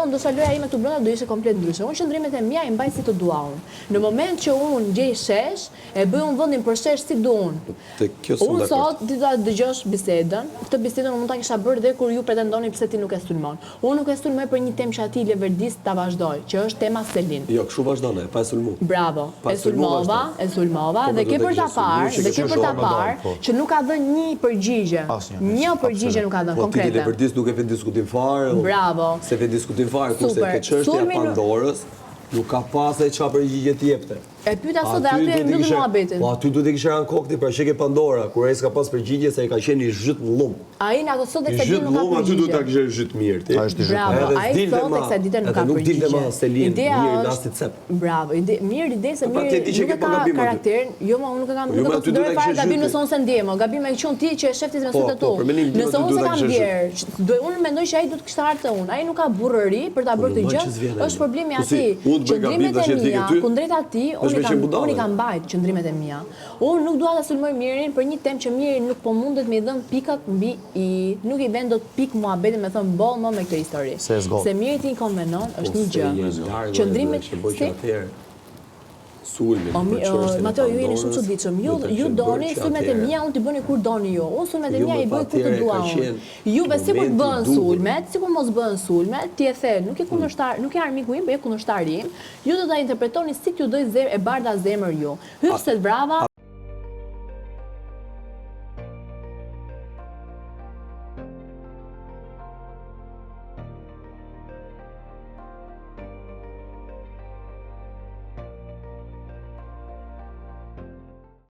ndoshta loja ime këtu brenda do ishte komplet ndryshe. Unë qëndrimet e mia i mbaj si të dua unë. Në moment që unë gjej shesh, e bëj unë vendin për shesh si do unë. Unë sot ti do ta dëgjosh bisedën. Këtë bisedën unë mund ta kisha bërë dhe kur ju pretendoni pse ti nuk e sulmon. Unë nuk e sulmoj për një temë që aty Leverdis ta vazhdoj, që është tema Selin. Jo, kështu vazhdon, pa e sulmu. Bravo. E sulmova dhe ke për ta parë që nuk ka dhënë një përgjigje. Një përgjigje nuk ka dhënë konkrete. Po ti Leverdis nuk e vjen diskutim fare. Bravo. Se vjen diskutim fare kurse ke çështja e Pandorës, nuk ka pasaj çfarë përgjigje të jepte. E pyeta sot dhe aty e mbylli muhabetin. Po aty duhet të kishe rënë kokti për sheke Pandora, kur ai s'ka pas përgjigje se ai ka qenë i zhyt në lum. Ai na sot tek sa ditë nuk ka përgjigje. Aty duhet ta kishe zhyt mirë ti. Bravo, ai sot tek sa ditë nuk ka përgjigje. Nuk dilte më Selin, mirë lasti cep. Bravo, mirë ide se mirë nuk ka karakterin. Jo, më unë nuk kam nuk ka konsideruar fare gabim nëse unë se ndjem, gabim e qen ti që e shef ti mesut tu. Nëse unë se kam vjer, unë mendoj që ai duhet të kishte ardhur unë. Ai nuk ka burrëri për ta bërë të gjë. Është problemi atij. Qëndrimet e mia kundrejt atij, unë i kam mbajt qëndrimet e mia. Unë nuk dua ta sulmoj Mirin për një temë që Miri nuk po mundet me i dhën pikat mbi i nuk i vën dot pik muhabetin me thon boll më me këtë histori. Se Miri ti konvenon është një gjë. Qëndrimet Mateo, ju jeni shumë çuditshëm. Ju doni sulmet e mia, unë t'i bëni kur doni ju. Unë sulmet e mia i bëj kur të dua unë. Juve sikur të bëhen sulmet, sikur mos bëhen sulmet, ti e the, nuk e kundërshtar, nuk e armiku im, po e kundërshtari im. Ju do ta interpretoni si t'ju doj e bardha zemër ju. Hypset brava.